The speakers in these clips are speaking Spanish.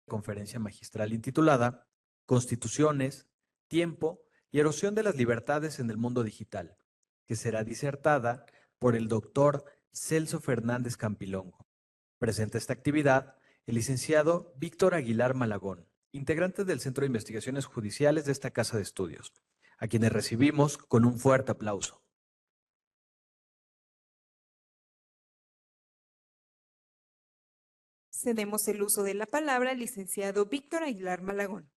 conferencia magistral intitulada Constituciones, Tiempo y Erosión de las Libertades en el Mundo Digital, que será disertada por el doctor Celso Fernández Campilongo. Presenta esta actividad el licenciado Víctor Aguilar Malagón, integrante del Centro de Investigaciones Judiciales de esta Casa de Estudios, a quienes recibimos con un fuerte aplauso. Cedemos el uso de la palabra al licenciado Víctor Aguilar Malagón.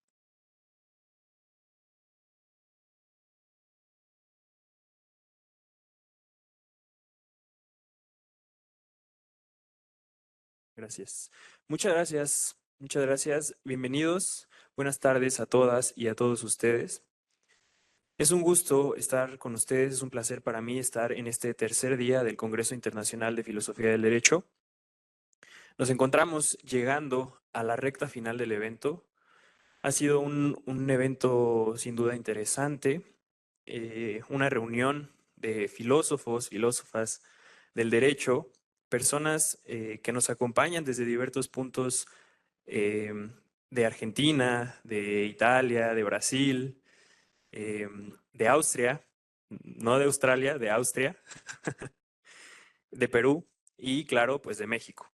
Gracias. Muchas gracias. Muchas gracias. Bienvenidos. Buenas tardes a todas y a todos ustedes. Es un gusto estar con ustedes. Es un placer para mí estar en este tercer día del Congreso Internacional de Filosofía del Derecho. Nos encontramos llegando a la recta final del evento. Ha sido un evento sin duda interesante, una reunión de filósofos, filósofas del derecho, personas que nos acompañan desde diversos puntos de Argentina, de Italia, de Brasil, de Austria, no de Australia, de Austria, de Perú y claro, pues de México.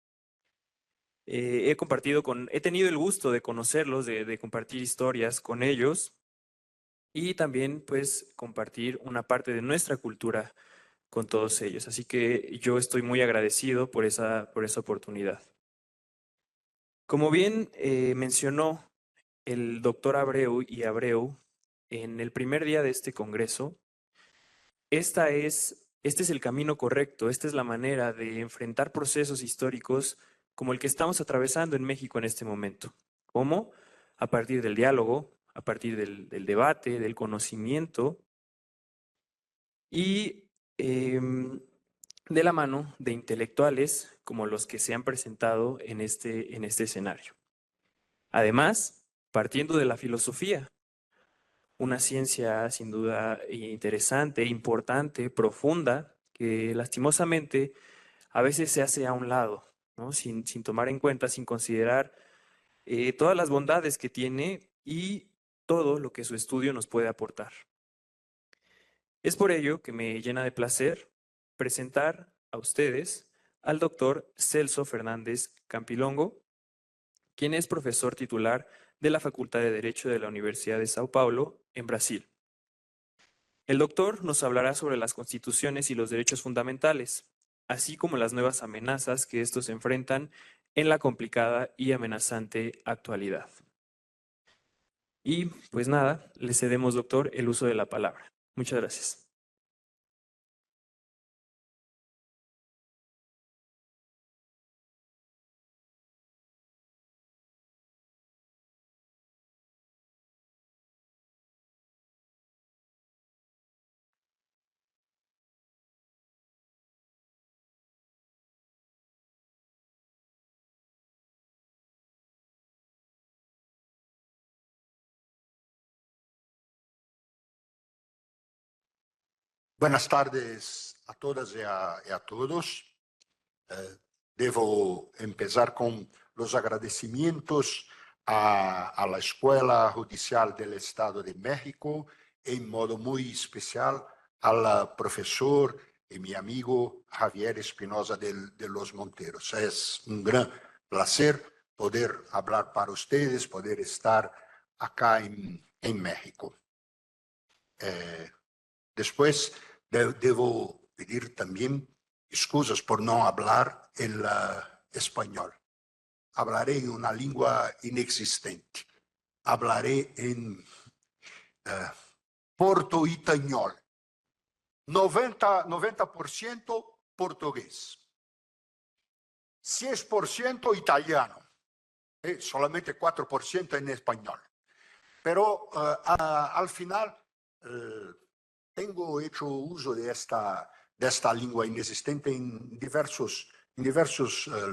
He tenido el gusto de conocerlos, de compartir historias con ellos y también pues compartir una parte de nuestra cultura con todos ellos. Así que yo estoy muy agradecido por esa oportunidad. Como bien mencionó el doctor Abreu y Abreu en el primer día de este congreso, este es el camino correcto, esta es la manera de enfrentar procesos históricos como el que estamos atravesando en México en este momento. ¿Cómo? A partir del diálogo, a partir del debate, del conocimiento y de la mano de intelectuales como los que se han presentado en este escenario. Además, partiendo de la filosofía, una ciencia sin duda interesante, importante, profunda, que lastimosamente a veces se hace a un lado, ¿no? Sin tomar en cuenta, sin considerar todas las bondades que tiene y todo lo que su estudio nos puede aportar. Es por ello que me llena de placer presentar a ustedes al doctor Celso Fernández Campilongo, quien es profesor titular de la Facultad de Derecho de la Universidad de Sao Paulo, en Brasil. El doctor nos hablará sobre las constituciones y los derechos fundamentales, así como las nuevas amenazas que estos enfrentan en la complicada y amenazante actualidad. Y pues nada, le cedemos, doctor, el uso de la palabra. Muchas gracias. Buenas tardes a todas y a todos. Debo empezar con los agradecimientos a la Escuela Judicial del Estado de México, en modo muy especial al profesor y mi amigo Javier Espinosa de los Monteros. Es un gran placer poder hablar para ustedes, poder estar acá en México. Después debo pedir también excusas por no hablar el español. Hablaré en una lengua inexistente. Hablaré en porto-itañol. 90% portugués. 6% italiano. Solamente 4% en español. Pero al final tengo hecho uso de esta lengua inexistente en diversos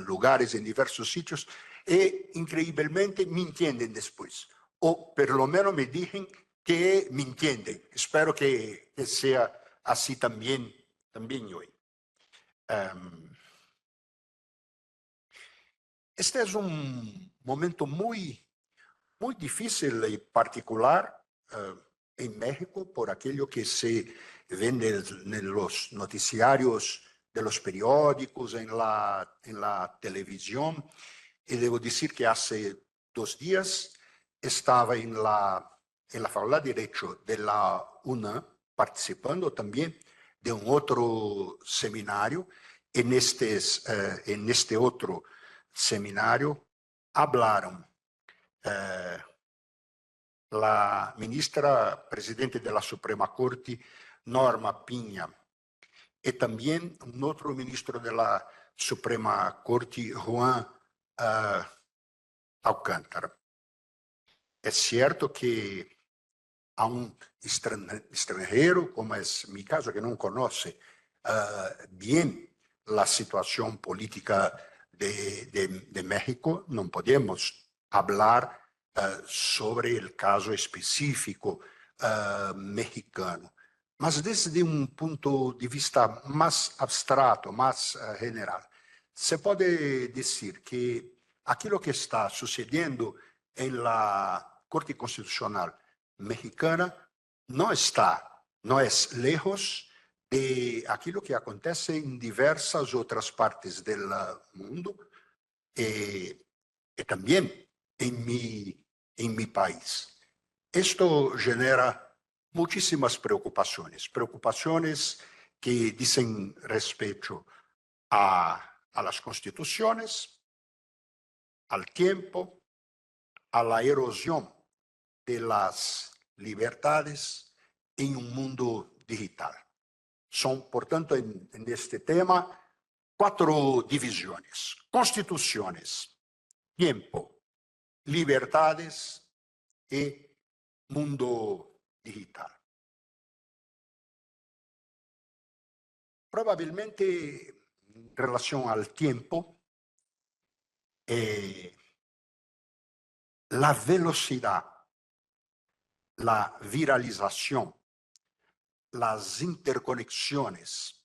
lugares, en diversos sitios, y increíblemente me entienden después. O por lo menos me dicen que me entienden. Espero que sea así también hoy. este es un momento muy difícil y particular en México por aquello que se vende en los noticiarios de los periódicos, en la televisión. Y debo decir que hace 2 días estaba en la Facultad de Derecho de la UNAM participando también de un otro seminario. En este otro seminario hablaron la ministra presidente de la Suprema Corte, Norma Piña, y también un otro ministro de la Suprema Corte, Juan Alcántara. Es cierto que a un extranjero, como es mi caso, que no conoce bien la situación política de México, no podemos hablar sobre el caso específico mexicano. Mas desde un punto de vista más abstrato, más general, se puede decir que aquello que está sucediendo en la Corte Constitucional mexicana no es lejos de aquello que acontece en diversas otras partes del mundo y también en mi país. Esto genera muchísimas preocupaciones que dicen respecto a las constituciones, al tiempo, a la erosión de las libertades en un mundo digital. Son, por tanto, en este tema, 4 divisiones: constituciones, tiempo, libertades y mundo digital. Probablemente, en relación al tiempo, la velocidad, la viralización, las interconexiones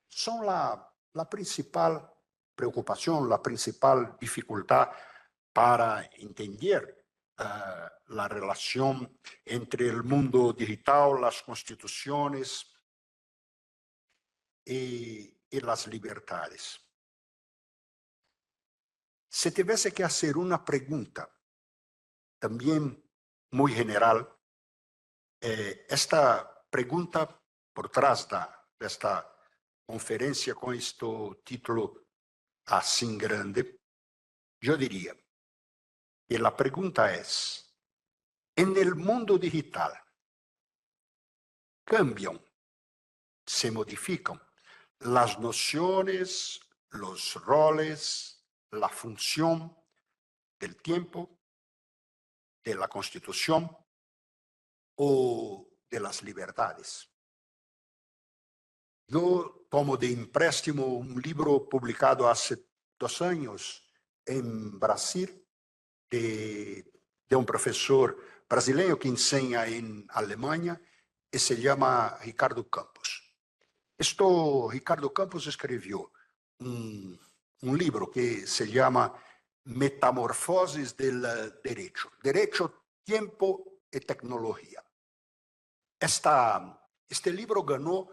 son la principal preocupación, la principal dificultad para entender la relación entre el mundo digital, las constituciones y las libertades. Si tuviese que hacer una pregunta también muy general, esta pregunta por trás de esta conferencia con este título así grande, yo diría que la pregunta es: en el mundo digital, ¿cambian, se modifican las nociones, los roles, la función del tiempo, de la Constitución o de las libertades? Yo tomo de empréstimo un libro publicado hace 2 años en Brasil de un profesor brasileño que enseña en Alemania y se llama Ricardo Campos. Ricardo Campos escribió un libro que se llama Metamorfosis del Derecho. Derecho, tiempo y tecnología. Este libro ganó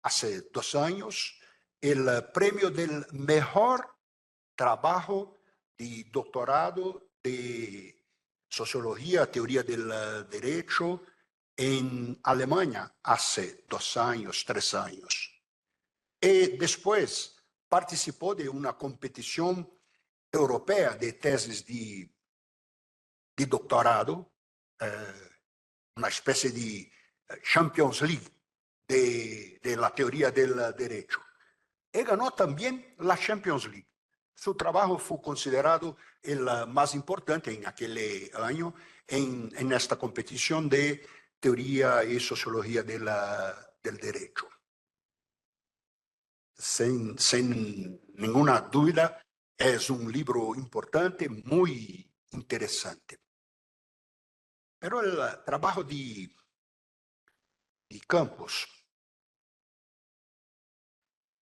hace 2 años el premio del mejor trabajo de doctorado de sociología, teoría del derecho en Alemania hace 2 años, 3 años. Y después participó de una competición europea de tesis de doctorado, una especie de Champions League de la teoría del derecho. Y ganó también la Champions League. Su trabajo fue considerado el más importante en aquel año en esta competición de teoría y sociología del derecho. Sin ninguna duda, es un libro importante, muy interesante. Pero el trabajo de Campos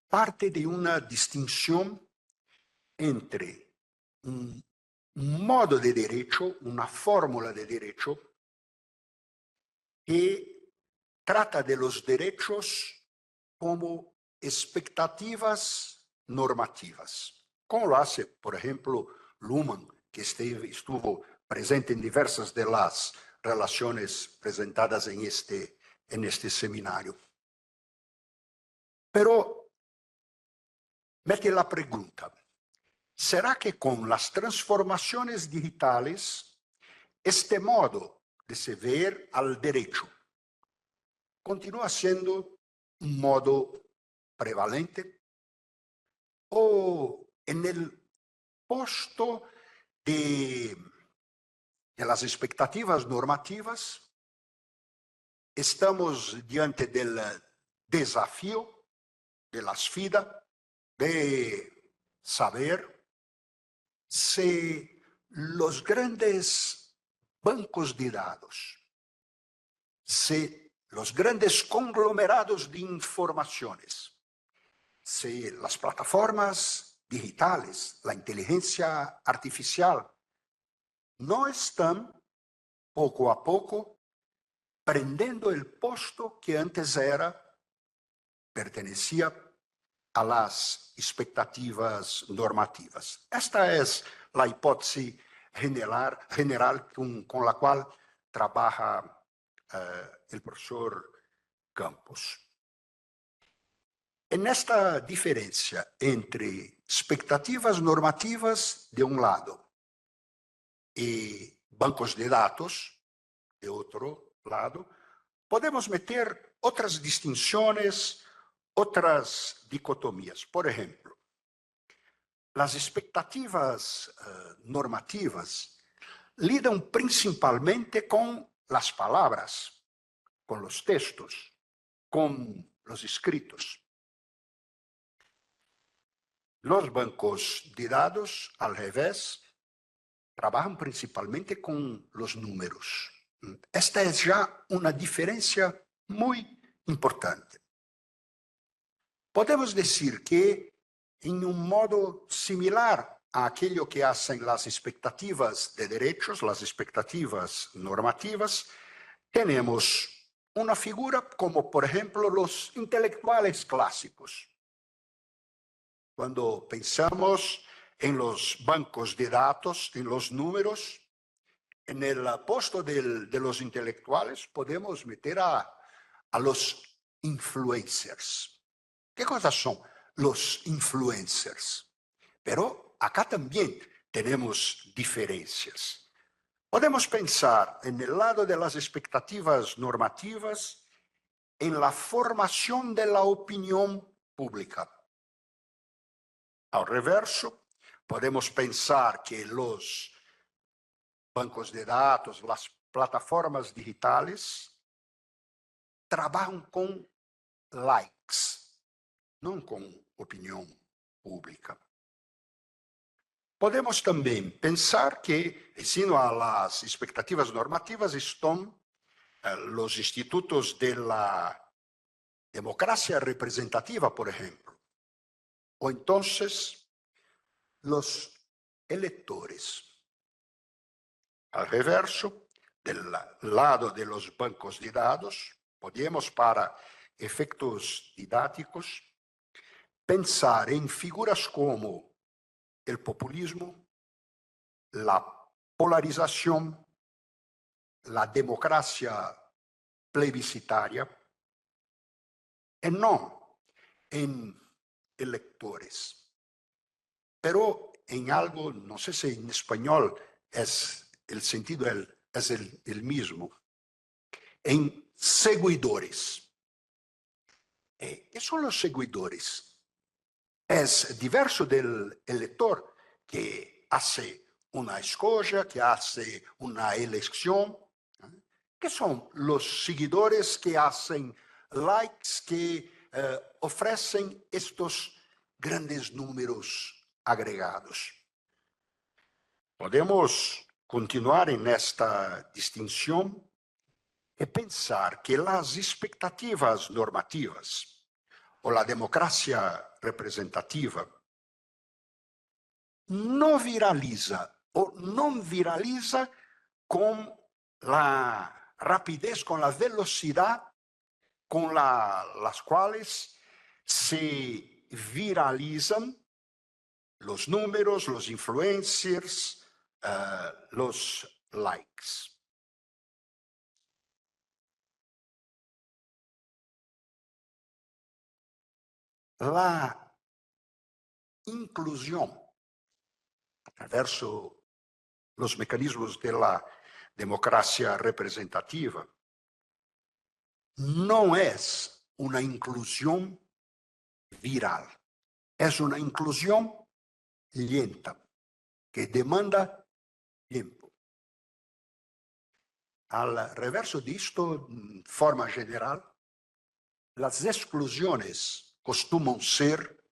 parte de una distinción entre un modo de derecho, una fórmula de derecho que trata de los derechos como expectativas normativas, como lo hace, por ejemplo, Luhmann, que estuvo presente en diversas de las relaciones presentadas en este seminario. Pero mete la pregunta, ¿será que con las transformaciones digitales, este modo de se ver al derecho continúa siendo un modo prevalente? ¿O en el posto de las expectativas normativas estamos diante del desafío de la sfida de saber si los grandes bancos de datos, si los grandes conglomerados de informaciones, si las plataformas digitales, la inteligencia artificial, no están poco a poco prendiendo el puesto que antes pertenecía a las expectativas normativas. Esta es la hipótesis general con la cual trabaja el profesor Campos. En esta diferencia entre expectativas normativas de un lado y bancos de datos de otro lado, podemos meter otras distinciones, otras dicotomías. Por ejemplo, las expectativas normativas lidan principalmente con las palabras, con los textos, con los escritos. Los bancos de datos, al revés, trabajan principalmente con los números. Esta es ya una diferencia muy importante. Podemos decir que en un modo similar a aquello que hacen las expectativas de derechos, las expectativas normativas, tenemos una figura como, por ejemplo, los intelectuales clásicos. Cuando pensamos en los bancos de datos, en los números, en el puesto de los intelectuales podemos meter a los influencers. ¿Qué cosas son los influencers? Pero acá también tenemos diferencias. Podemos pensar en el lado de las expectativas normativas en la formación de la opinión pública. Al reverso, podemos pensar que los bancos de datos, las plataformas digitales, trabajan con likes, no con opinión pública. Podemos también pensar que, sino a las expectativas normativas, están los institutos de la democracia representativa, por ejemplo, o entonces los electores. Al reverso, del lado de los bancos de datos, podemos, para efectos didácticos, pensar en figuras como el populismo, la polarización, la democracia plebiscitaria, y no en electores, pero en algo, no sé si en español es el sentido es el mismo, en seguidores. ¿Qué son los seguidores? Es diverso del elector que hace una escolla, que hace una elección. ¿Qué son los seguidores que hacen likes, que ofrecen estos grandes números agregados? Podemos continuar en esta distinción y pensar que las expectativas normativas o la democracia representativa no viraliza o no viraliza con la rapidez, con la velocidad con las cuales se viralizan los números, los influencers, los likes. La inclusión, attraverso los mecanismos de la democracia representativa, no es una inclusión viral, es una inclusión lenta, que demanda tiempo. Al reverso de esto, en forma general, las exclusiones costuman ser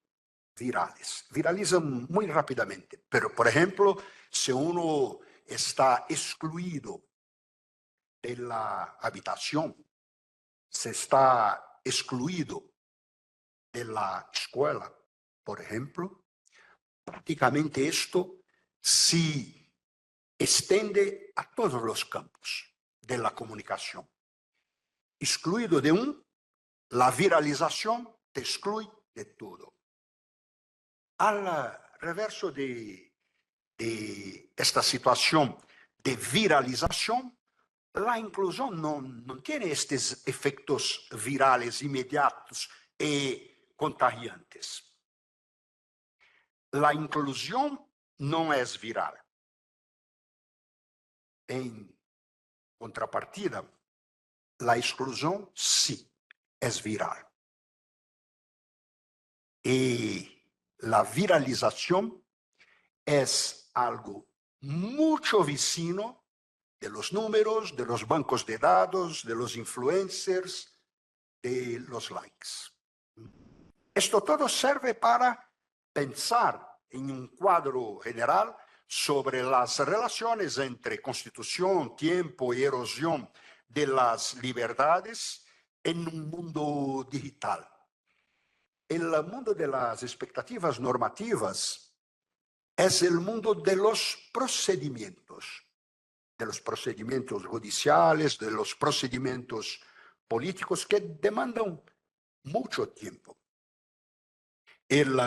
virales, viralizan muy rápidamente. Pero, por ejemplo, si uno está excluido de la habitación, se está excluido de la escuela, por ejemplo, prácticamente esto se extiende a todos los campos de la comunicación. Excluido de la viralización te excluye de todo. Al reverso de esta situación de viralización, la inclusión no tiene estos efectos virales inmediatos y contagiantes. La inclusión no es viral. En contrapartida, la exclusión sí es viral. Y la viralización es algo mucho vecino de los números, de los bancos de datos, de los influencers, de los likes. Esto todo sirve para pensar en un cuadro general sobre las relaciones entre constitución, tiempo y erosión de las libertades en un mundo digital. El mundo de las expectativas normativas es el mundo de los procedimientos judiciales, de los procedimientos políticos que demandan mucho tiempo. El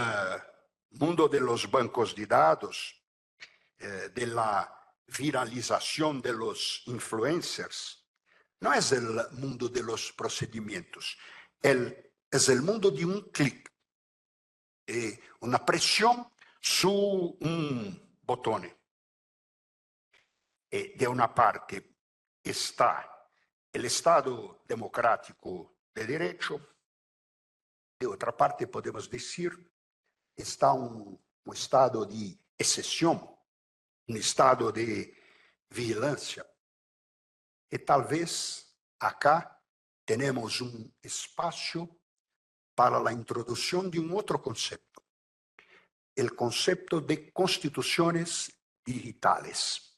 mundo de los bancos de datos, de la viralización de los influencers, no es el mundo de los procedimientos, es el mundo de un clic, una presión su un botón. De una parte está el Estado democrático de derecho, de otra parte podemos decir está un estado de excepción, un estado de vigilancia. Y tal vez acá tenemos un espacio para la introducción de un otro concepto, el concepto de constituciones digitales.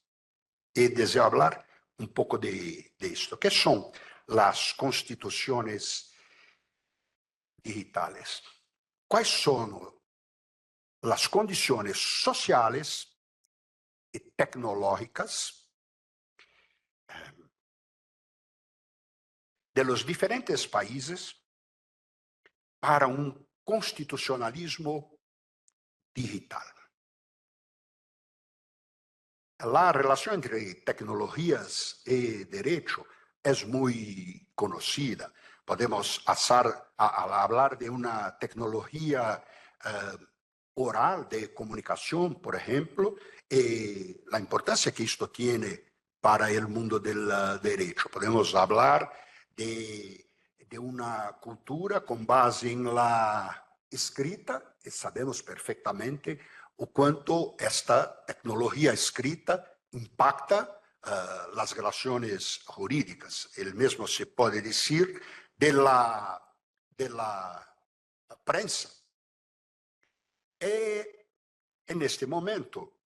Y deseo hablar un poco de esto. ¿Qué son las constituciones digitales? ¿Cuáles son las condiciones sociales y tecnológicas de los diferentes países para un constitucionalismo digital? La relación entre tecnologías y derecho es muy conocida. Podemos hablar de una tecnología oral de comunicación, por ejemplo, y la importancia que esto tiene para el mundo del derecho. Podemos hablar de una cultura con base en la escrita, y sabemos perfectamente o quanto esta tecnologia escrita impacta las relaciones jurídicas. El mismo se puede decir de la prensa. En este momento,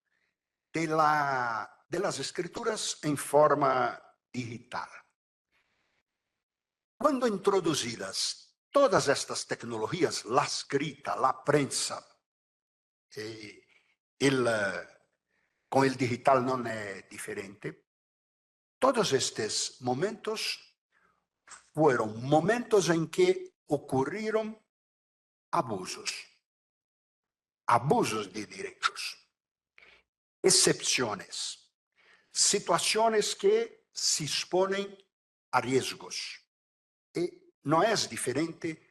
de las escrituras en forma digital. Cuando introducidas todas estas tecnologías, la escrita, la prensa, com o digital não é diferente. Todos estes momentos foram momentos em que ocorreram abusos de direitos, excepções, situações que se expõem a riscos. E não é diferente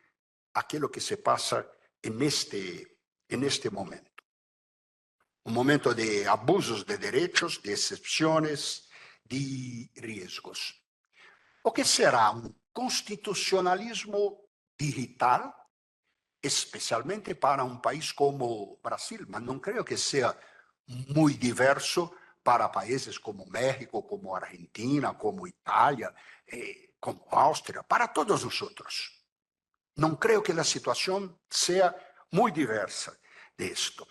aquilo que se passa neste momento. Um momento de abusos de direitos, de excepções, de riscos. O que será um constitucionalismo digital, especialmente para um país como o Brasil, mas não creio que seja muito diverso para países como México, como Argentina, como Itália, como Áustria, para todos os outros. Não creio que a situação seja muito diversa disto.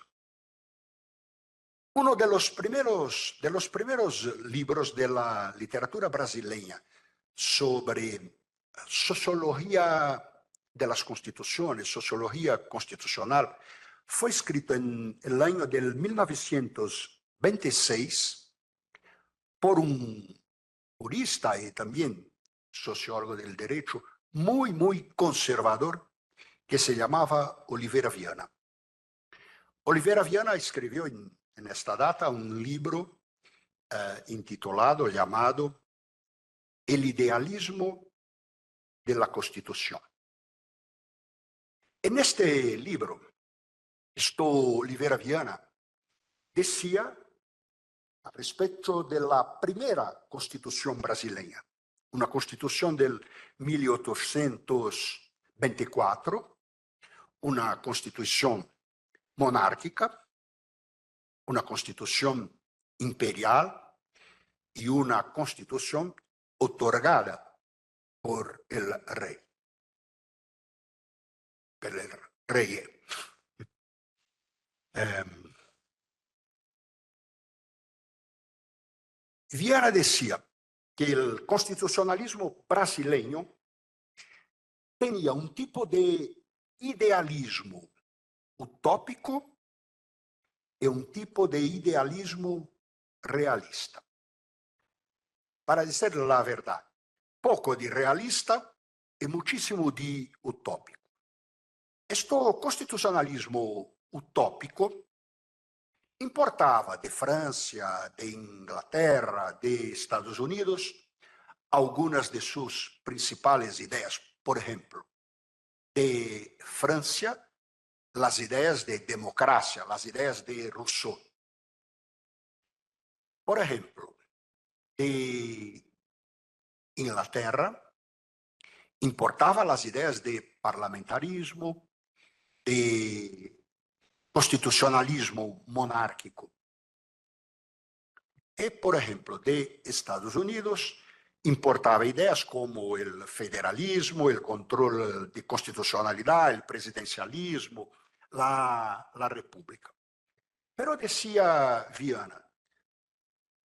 Uno de los primeros libros de la literatura brasileña sobre sociología de las constituciones, sociología constitucional, fue escrito en el año del 1926 por un jurista y también sociólogo del derecho muy, muy conservador que se llamaba Oliveira Viana. Oliveira Viana escribió en esta data un libro intitulado, llamado El idealismo de la Constitución. En este libro, Oliveira Viana decía respecto de la primera Constitución brasileña, una Constitución del 1824, una Constitución monárquica, una Constitución imperial y una Constitución otorgada por el rey. Viana decía que el constitucionalismo brasileño tenía un tipo de idealismo utópico y un tipo de idealismo realista. Para decir la verdad, poco de realista y muchísimo de utópico. Este constitucionalismo utópico importava de França, de Inglaterra, de Estados Unidos, algumas de suas principais ideias. Por exemplo, de França, as ideias de democracia, as ideias de Rousseau. Por exemplo, de Inglaterra, importava as ideias de parlamentarismo, de constitucionalismo monárquico. E, por exemplo, de Estados Unidos, importava ideias como o federalismo, o controle de constitucionalidade, o presidencialismo, a república. Pero, decía Viana,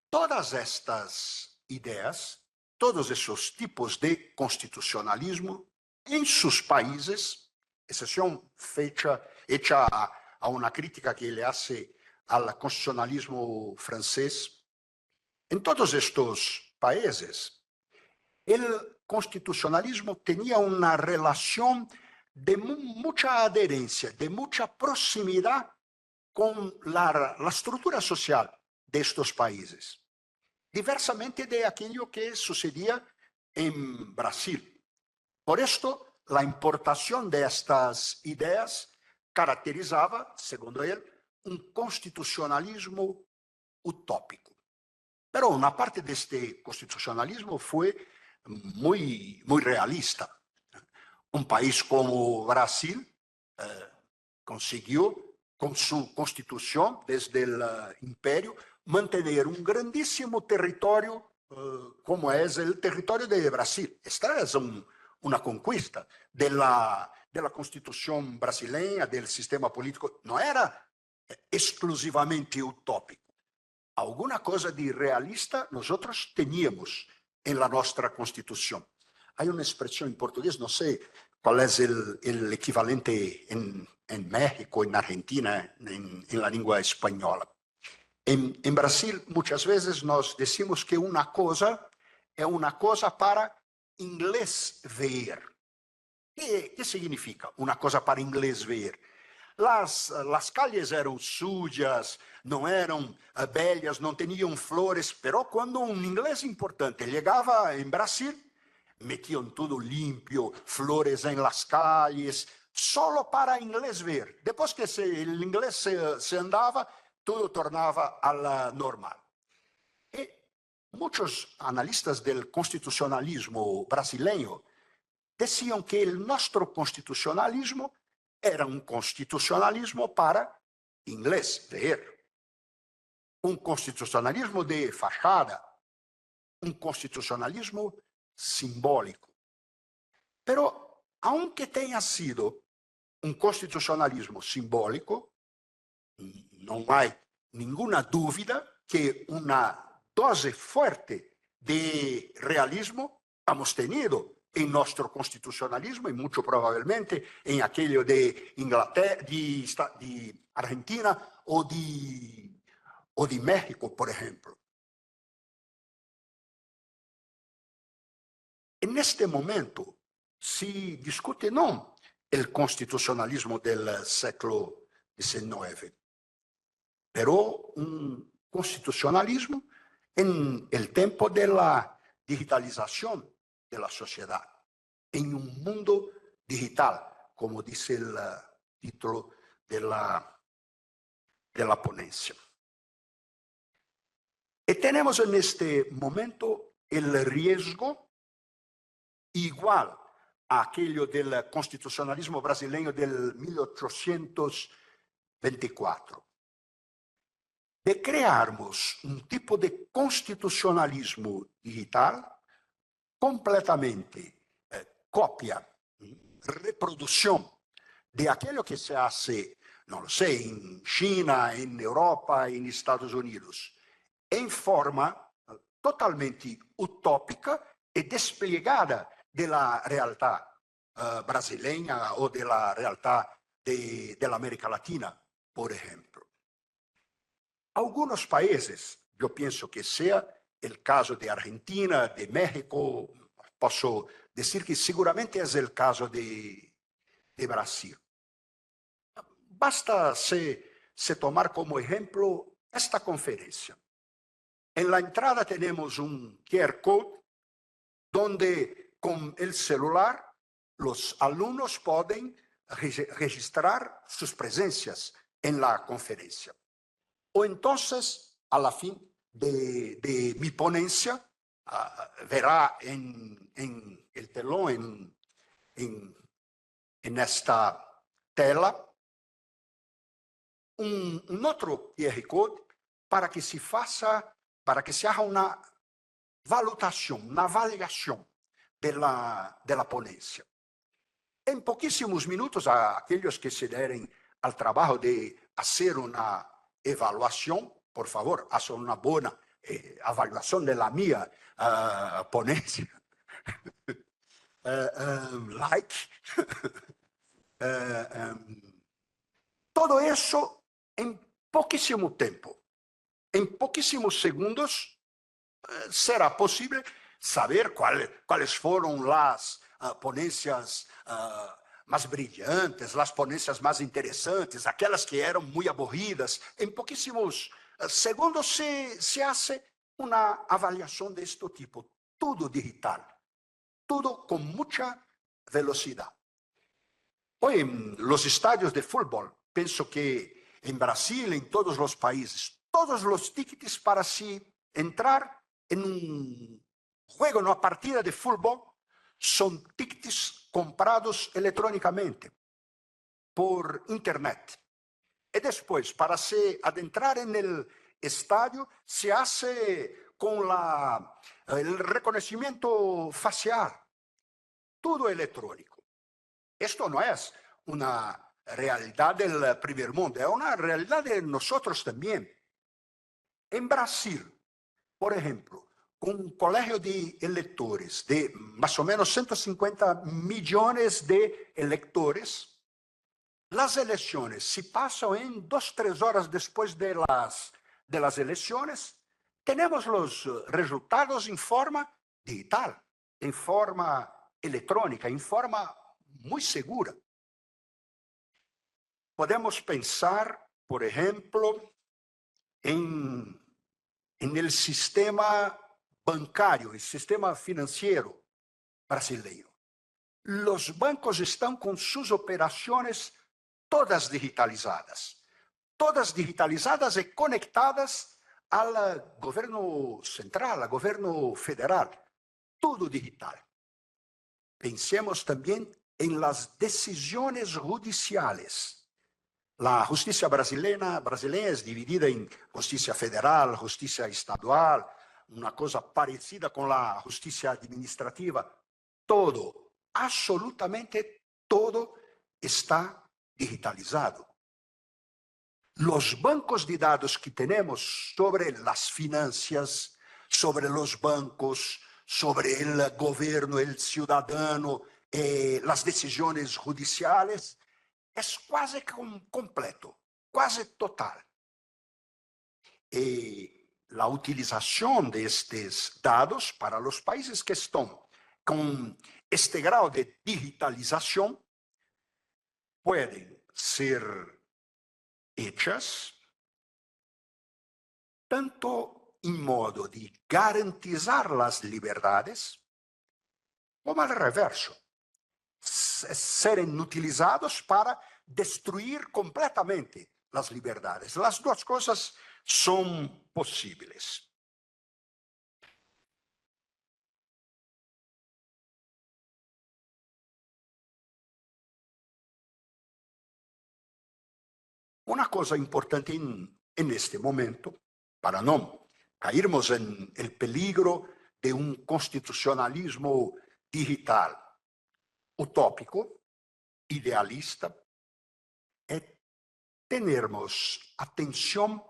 todas estas ideias, todos esses tipos de constitucionalismo, em seus países, exceção hecha a una crítica que le hace al constitucionalismo francés. En todos estos países, el constitucionalismo tenía una relación de mucha adherencia, de mucha proximidad con la estructura social de estos países, diversamente de aquello que sucedía en Brasil. Por esto, la importación de estas ideas caracterizava, segundo ele, um constitucionalismo utópico. Pero uma parte deste constitucionalismo foi muito realista. Um país como o Brasil conseguiu, com sua constituição, desde o Império, manter um grandíssimo território como é o território de Brasil. Esta é uma conquista da Constituição brasileira, do sistema político. Não era exclusivamente utópico. Alguma coisa de realista nós tínhamos em la nossa Constituição. Há uma expressão em português, não sei qual é o equivalente em en México, en Argentina, en la lengua española. En Brasil, muchas veces nos decimos que una cosa es una cosa para inglés ver. ¿Qué significa una cosa para inglés ver? Las calles eran sujas, no eran bellas, no tenían flores, pero cuando un inglés importante llegaba en Brasil, metían todo limpio, flores en las calles, solo para inglés ver. Después que el inglés se andaba, todo tornaba a la normal. Y muchos analistas del constitucionalismo brasileño decían que el nuestro constitucionalismo era un constitucionalismo para inglés ver, un constitucionalismo de fachada, un constitucionalismo simbólico. Pero aunque tenha sido un constitucionalismo simbólico, no hay ninguna duda que una dose fuerte de realismo hemos tenido en nuestro constitucionalismo y mucho probablemente en aquello de Inglaterra, de Argentina o de México, por ejemplo. En este momento se discute no el constitucionalismo del século XIX, pero un constitucionalismo en el tiempo de la digitalización de la sociedad, en un mundo digital, como dice el título de la ponencia. Y tenemos en este momento el riesgo igual a aquello del constitucionalismo brasileño del 1824, de crearmos un tipo de constitucionalismo digital completamente copia, reproducción de aquello que se hace, no lo sé, en China, en Europa, en Estados Unidos, en forma totalmente utópica y desplegada de la realidad brasileña o de la realidad de la América Latina, por ejemplo. Algunos países, yo pienso que sea el caso de Argentina, de México, posso decir que seguramente es el caso de Brasil. Basta se tomar como ejemplo esta conferencia. En la entrada tenemos un QR code donde con el celular los alumnos pueden registrar sus presencias en la conferencia. O entonces, a la fin de mi ponencia, verá en el telón, en esta tela, un otro QR code para que se haga una valutación, una avaliación de la ponencia. En poquísimos minutos, a aquellos que se den al trabajo de hacer una evaluación, por favor, hacen una buena evaluación de la mía ponencia. Like. Todo eso en poquísimo tiempo, en poquísimos segundos, será posible saber cuáles fueron las ponencias más brillantes, las ponencias más interesantes, aquellas que eran muy aburridas. En poquísimos segundos se hace una avaliación de este tipo, todo digital, todo con mucha velocidad. Hoy en los estadios de fútbol, pienso que en Brasil, en todos los países, todos los tickets para entrar en un juego, una partida de fútbol, son tickets comprados electrónicamente por internet. Y después, para adentrar en el estadio, se hace con el reconocimiento facial, todo electrónico. Esto no es una realidad del primer mundo, es una realidad de nosotros también. En Brasil, por ejemplo, con un colegio de electores de más o menos 150 millones de electores, las elecciones, si pasan en 2, 3 horas después de las elecciones, tenemos los resultados en forma digital, en forma electrónica, en forma muy segura. Podemos pensar, por ejemplo, en el sistema bancario, el sistema financiero brasileiro. Los bancos están con sus operaciones todas digitalizadas y conectadas al gobierno central, al gobierno federal, todo digital. Pensemos también en las decisiones judiciales. La justicia brasileña es dividida en justicia federal, justicia estadual, una cosa parecida con la justicia administrativa. Todo, absolutamente todo está digitalizado. Los bancos de datos que tenemos sobre las finanzas, sobre los bancos, sobre el gobierno, el ciudadano, las decisiones judiciales, es casi completo, casi total. La utilización de estos datos para los países que están con este grado de digitalización pueden ser hechas tanto en modo de garantizar las libertades como al reverso, serem utilizados para destruir completamente las libertades. Las dos cosas son posibles. Una cosa importante en este momento, para no caermos en el peligro de un constitucionalismo digital utópico, idealista, es tenermos atención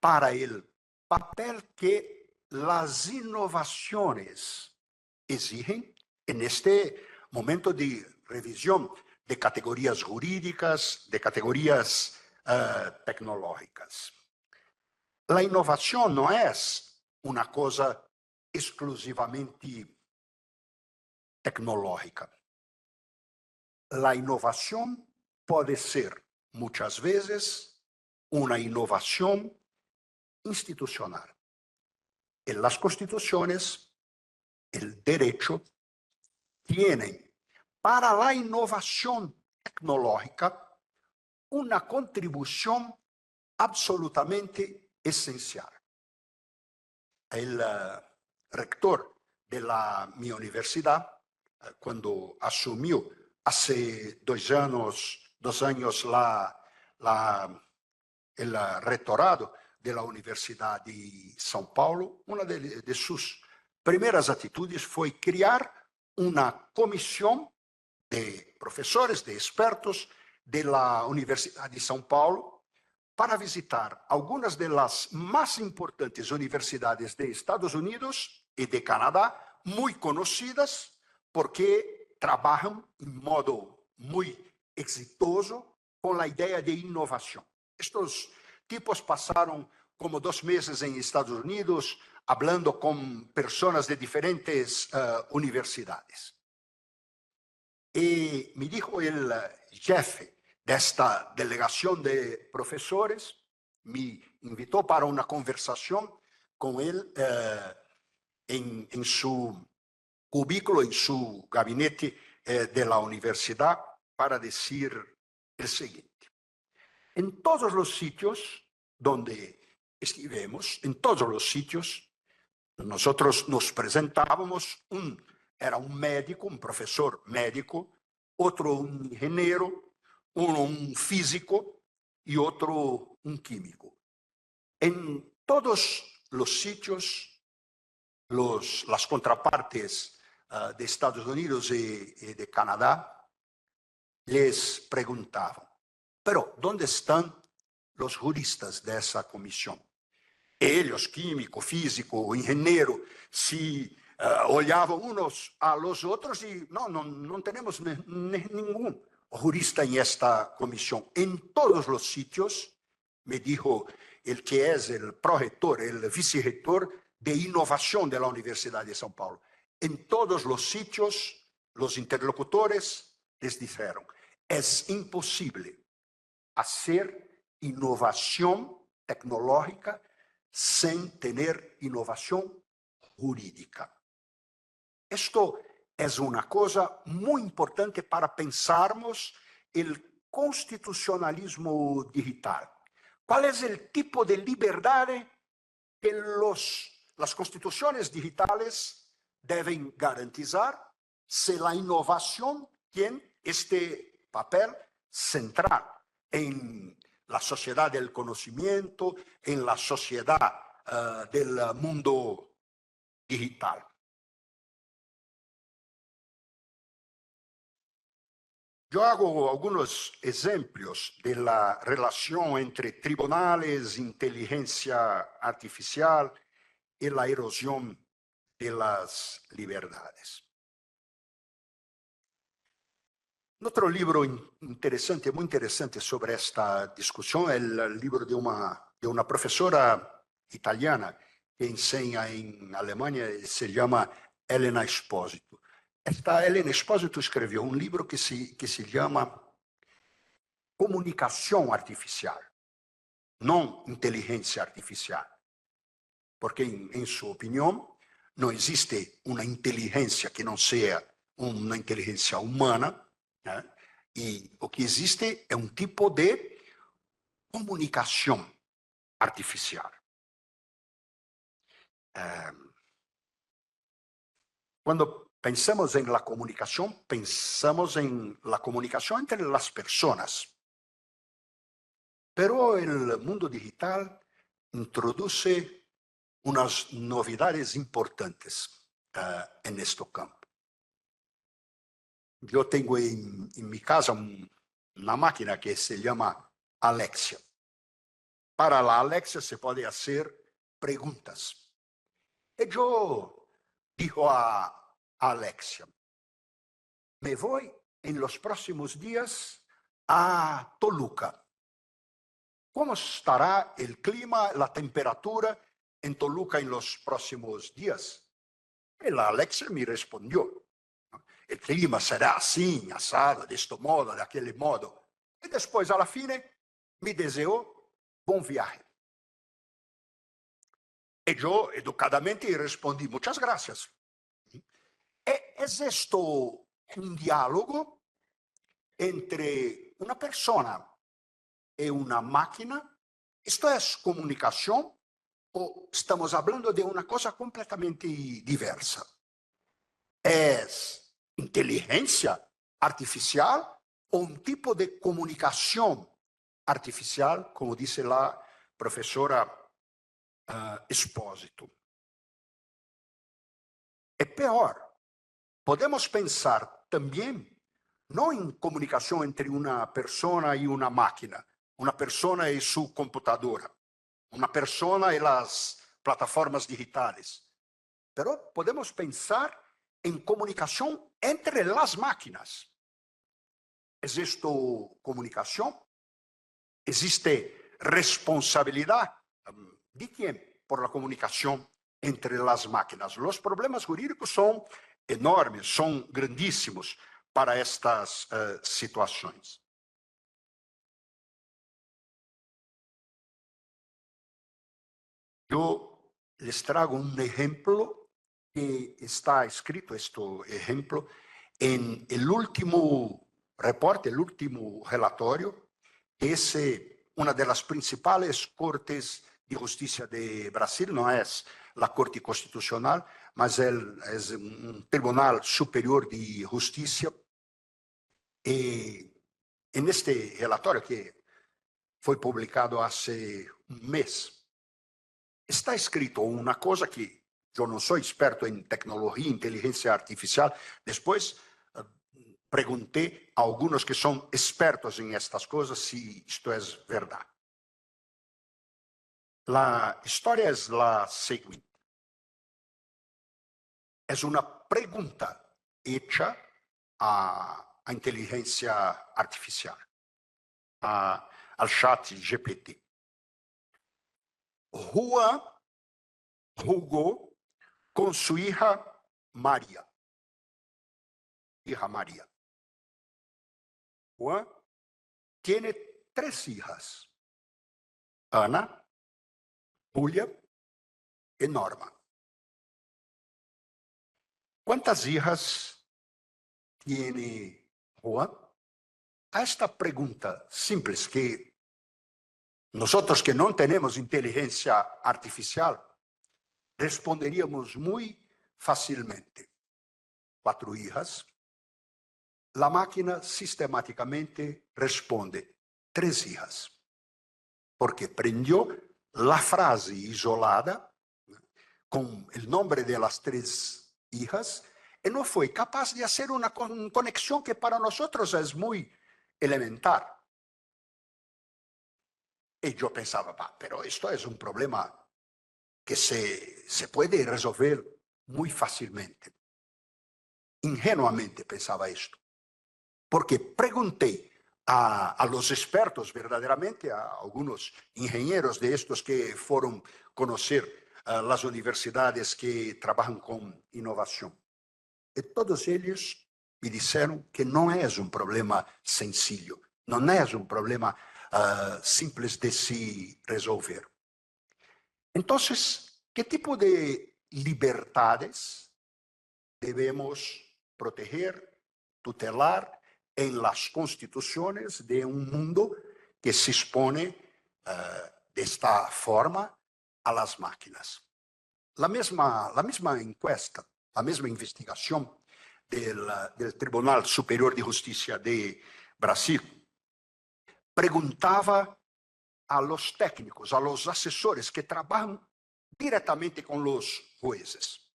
para el papel que las innovaciones exigen en este momento de revisión de categorías jurídicas, de categorías tecnológicas. La innovación no es una cosa exclusivamente tecnológica. La innovación puede ser muchas veces una innovación institucional. En las constituciones, el derecho tiene para la innovación tecnológica una contribución absolutamente esencial. El rector de mi universidad, cuando asumió hace 2 años el rectorado de la Universidad de São Paulo, una de sus primeras actitudes fue crear una comisión de profesores, de expertos de la Universidad de São Paulo para visitar algunas de las más importantes universidades de Estados Unidos y de Canadá, muy conocidas porque trabajan en modo muy exitoso con la idea de innovación. Estos tipos pasaron como 2 meses en Estados Unidos hablando con personas de diferentes universidades. Y me dijo el jefe de esta delegación de profesores, me invitó para una conversación con él en su cubículo, en su gabinete de la universidad, para decir el siguiente. En todos los sitios donde estivemos, en todos los sitios, nosotros nos presentábamos, era un médico, un profesor médico, otro un ingeniero, uno un físico y otro un químico. En todos los sitios, las contrapartes de Estados Unidos y de Canadá les preguntaban, pero ¿dónde están los juristas de esa comisión? Ellos, químico, físico, ingeniero, si olhavam unos a los otros y no tenemos ningún jurista en esta comisión. En todos los sitios, me dijo el que es el prorector, el vicerrector de innovación de la Universidad de São Paulo. En todos los sitios, los interlocutores les dijeron, es imposible hacer innovación tecnológica sin tener innovación jurídica. Esto es una cosa muy importante para pensarmos el constitucionalismo digital. ¿Cuál es el tipo de libertad que las constituciones digitales deben garantizar si la innovación tiene este papel central en la sociedad del conocimiento, en la sociedad del mundo digital? Yo hago algunos ejemplos de la relación entre tribunales, inteligencia artificial y la erosión de las libertades. Otro libro interesante, muy interesante sobre esta discusión, es el libro de una profesora italiana que enseña en Alemania, se llama Elena Esposito. Esta Elena Esposito escreveu um livro que se chama Comunicação Artificial, não inteligência artificial. Porque, em sua opinião, não existe uma inteligência que não seja uma inteligência humana, né? E o que existe é um tipo de comunicação artificial. Quando pensamos en la comunicación, pensamos en la comunicación entre las personas. Pero el mundo digital introduce unas novedades importantes en este campo. Yo tengo en mi casa una máquina que se llama Alexia. Para la Alexia se puede hacer preguntas. Y yo digo a Alexia, me voy en los próximos días a Toluca. ¿Cómo estará el clima, la temperatura en Toluca en los próximos días? Y la Alexia me respondió, el clima será así, asado, de este modo, de aquel modo. Y después, a la fin, me deseó buen viaje. Y yo, educadamente, respondí, muchas gracias. ¿Es esto un diálogo entre una persona y una máquina? ¿Esto es comunicación o estamos hablando de una cosa completamente diversa? ¿Es inteligencia artificial o un tipo de comunicación artificial, como dice la profesora Esposito? Es peor. Podemos pensar también, no en comunicación entre una persona y una máquina, una persona y su computadora, una persona y las plataformas digitales, pero podemos pensar en comunicación entre las máquinas. ¿Es esto comunicación? ¿Existe responsabilidad de quién por la comunicación entre las máquinas? Los problemas jurídicos son enormes, son grandísimos para estas situações. Eu les trago um exemplo que está escrito, este exemplo, em el último reporte, el último relatório, que es una de las principales cortes de justicia de Brasil, no es la Corte Constitucional, mas es un Tribunal Superior de Justicia. Y en este relatorio, que fue publicado hace un mes, está escrito una cosa que yo no soy experto en tecnología, inteligencia artificial. Después pregunté a algunos que son expertos en estas cosas si esto es verdad. La historia es la siguiente. Es una pregunta hecha a a inteligência artificial, al chat GPT. Juan jugó con su hija María. Juan tiene 3 hijas, Ana, Julia y Norma. ¿Cuántas hijas tiene Juan? A esta pregunta simple que nosotros que no tenemos inteligencia artificial responderíamos muy fácilmente. 4 hijas. La máquina sistemáticamente responde 3 hijas, porque prendió la frase isolada con el nombre de las 3 hijas y no fue capaz de hacer una conexión que para nosotros es muy elementar. Y yo pensaba, pero esto es un problema que se puede resolver muy fácilmente. Ingenuamente pensaba esto, porque pregunté a los expertos, verdaderamente a algunos ingenieros de estos que fueron conocer las universidades que trabajan con innovación. Y todos ellos me dijeron que no es un problema sencillo, no es un problema simples de se resolver. Entonces, ¿qué tipo de libertades debemos proteger, tutelar en las constituciones de un mundo que se expone de esta forma a las máquinas? La misma encuesta, la misma investigación del Tribunal Superior de Justicia de Brasil preguntaba a los técnicos, a los asesores que trabajan directamente con los jueces.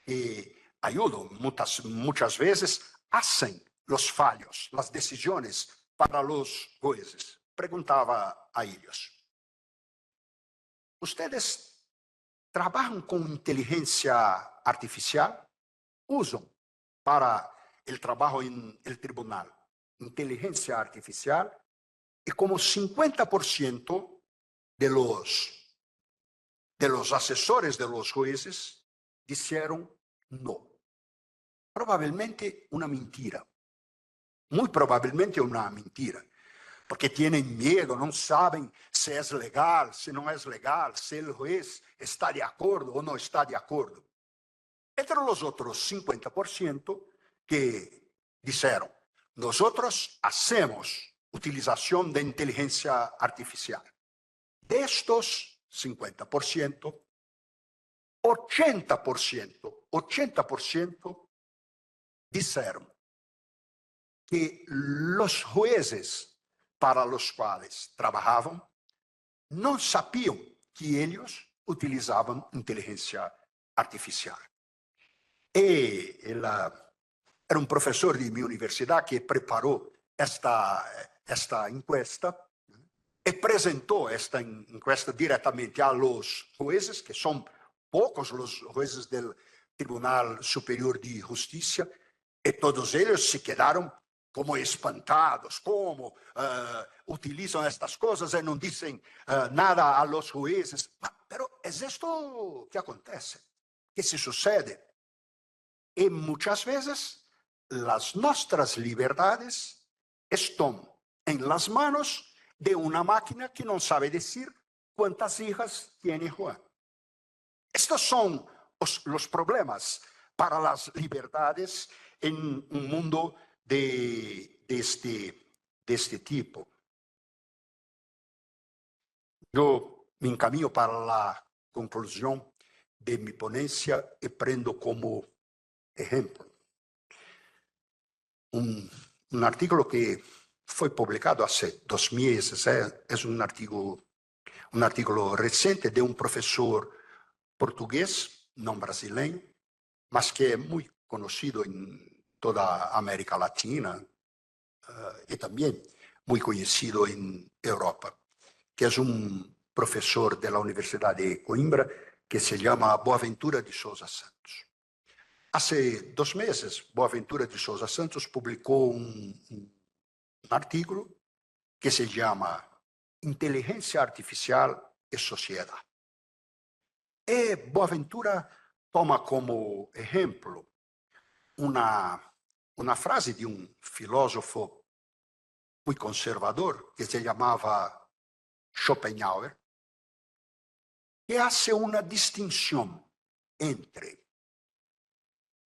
Y ayudan muchas veces, hacen los fallos, las decisiones para los jueces. Preguntaba a ellos: ¿ustedes trabajan con inteligencia artificial? ¿Usan para el trabajo en el tribunal inteligencia artificial? Y como 50% de los asesores de los jueces dijeron no. Probablemente una mentira. Muy probablemente una mentira. Porque tienen miedo, no saben si es legal, si no es legal, si el juez está de acuerdo o no está de acuerdo. Entre los otros 50% que dijeron, nosotros hacemos utilización de inteligencia artificial. De estos 50%, 80% dijeron que los jueces para los cuales trabajaban no sabían que ellos utilizaban inteligencia artificial. Era un profesor de mi universidad que preparó esta encuesta y presentó esta encuesta directamente a los jueces, que son pocos los jueces del Tribunal Superior de Justicia, y todos ellos se quedaron como espantados, cómo utilizan estas cosas y no dicen nada a los jueces. Pero es esto que acontece, que se sucede. Y muchas veces las nuestras libertades están en las manos de una máquina que no sabe decir cuántas hijas tiene Juan. Estos son los problemas para las libertades en un mundo de este tipo. Yo me encamino para la conclusión de mi ponencia y prendo como ejemplo un artículo que fue publicado hace 2 meses. Es un artículo reciente de un profesor portugués, no brasileño, mas que es muy conocido en toda América Latina y también muy conocido en Europa, que es un profesor de la Universidad de Coimbra que se llama Boaventura de Sousa Santos. Hace 2 meses, Boaventura de Souza Santos publicó un artículo que se llama Inteligencia Artificial y Sociedad. Y Boaventura toma como ejemplo una frase de un filósofo muy conservador que se llamaba Schopenhauer, que hace una distinción entre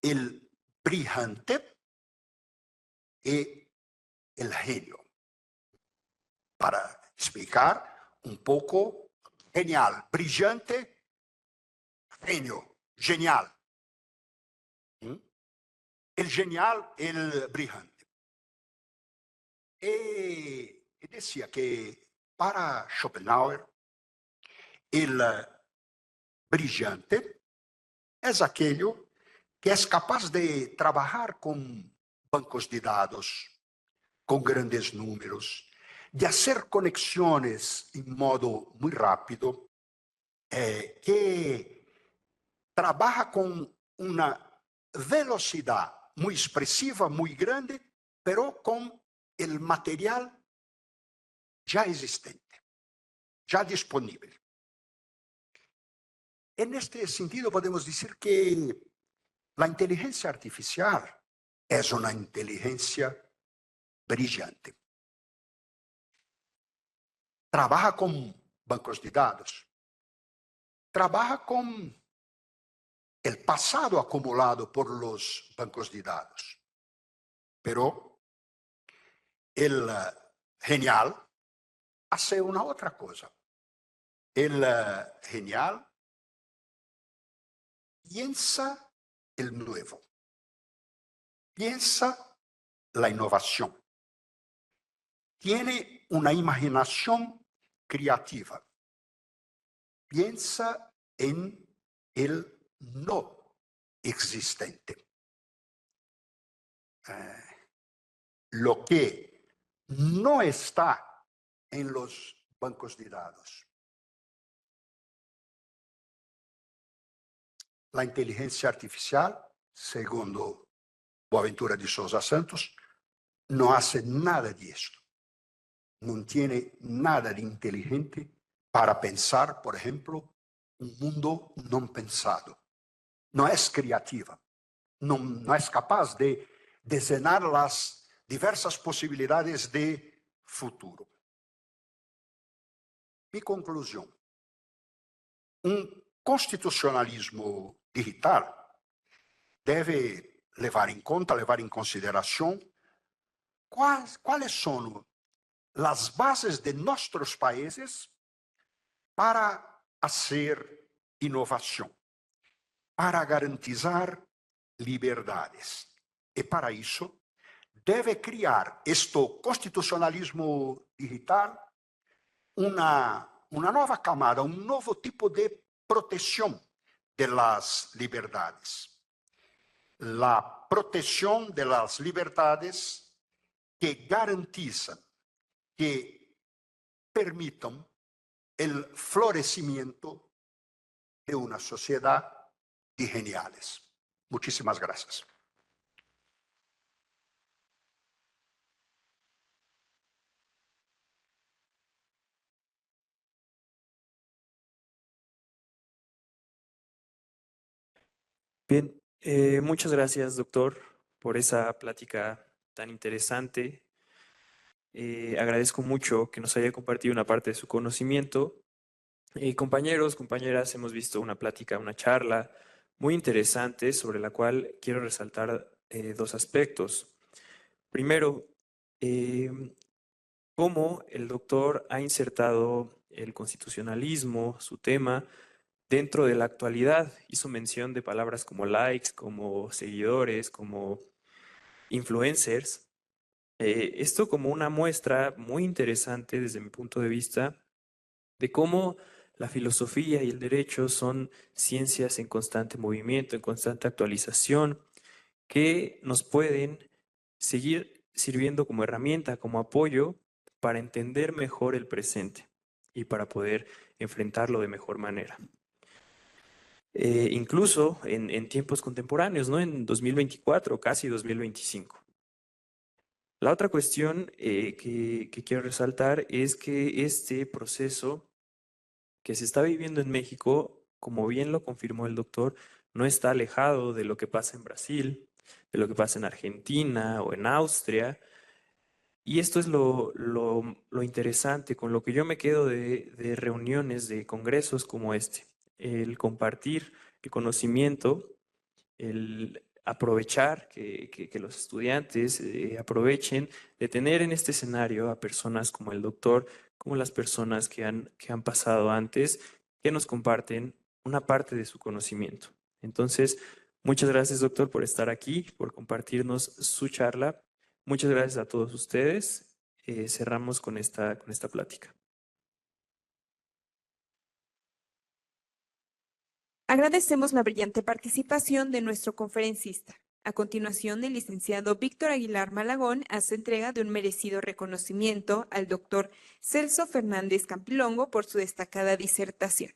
el brillante y el genio. Para explicar un poco, genial, brillante, genio, genial. El genial, el brillante. Y decía que para Schopenhauer, el brillante es aquello que es capaz de trabajar con bancos de datos, con grandes números, de hacer conexiones en modo muy rápido, que trabaja con una velocidad muy expresiva, muy grande, pero con el material ya existente, ya disponible. En este sentido, podemos decir que la inteligencia artificial es una inteligencia brillante. Trabaja con bancos de datos, trabaja con el pasado acumulado por los bancos de datos. Pero el genial hace una otra cosa. El genial piensa el nuevo, piensa la innovación, tiene una imaginación creativa, piensa en el no existente. Lo que no está en los bancos de datos. La inteligencia artificial, segundo Boaventura de Souza Santos, no hace nada de esto. No tiene nada de inteligente para pensar, por ejemplo, un mundo no pensado. No es creativa. No es capaz de diseñar las diversas posibilidades de futuro. Mi conclusión. Un constitucionalismo digital deve levar em conta, levar em consideração quais são as bases de nossos países para fazer inovação, para garantizar liberdades. E para isso, deve criar este constitucionalismo digital uma nova camada, um novo tipo de proteção de las liberdades. La protección de las libertades que garantizan, que permitan el florecimiento de una sociedad de geniales. Muchísimas gracias. Bien, muchas gracias, doctor, por esa plática tan interesante. Agradezco mucho que nos haya compartido una parte de su conocimiento. Compañeros, compañeras, hemos visto una plática, una charla muy interesante sobre la cual quiero resaltar 2 aspectos. Primero, cómo el doctor ha insertado el constitucionalismo, su tema, dentro de la actualidad. Hizo mención de palabras como likes, como seguidores, como influencers. Esto como una muestra muy interesante desde mi punto de vista de cómo la filosofía y el derecho son ciencias en constante movimiento, en constante actualización, que nos pueden seguir sirviendo como herramienta, como apoyo para entender mejor el presente y para poder enfrentarlo de mejor manera. incluso en tiempos contemporáneos, ¿no? En 2024, casi 2025. La otra cuestión que quiero resaltar es que este proceso que se está viviendo en México, como bien lo confirmó el doctor, no está alejado de lo que pasa en Brasil, de lo que pasa en Argentina o en Austria. Y esto es lo interesante, con lo que yo me quedo de reuniones, de congresos como este, el compartir el conocimiento, el aprovechar que los estudiantes aprovechen de tener en este escenario a personas como el doctor, como las personas que han pasado antes, que nos comparten una parte de su conocimiento. Entonces, muchas gracias, doctor, por estar aquí, por compartirnos su charla. Muchas gracias a todos ustedes. Cerramos con esta plática. Agradecemos la brillante participación de nuestro conferencista. A continuación, el licenciado Víctor Aguilar Malagón hace entrega de un merecido reconocimiento al doctor Celso Fernández Campilongo por su destacada disertación.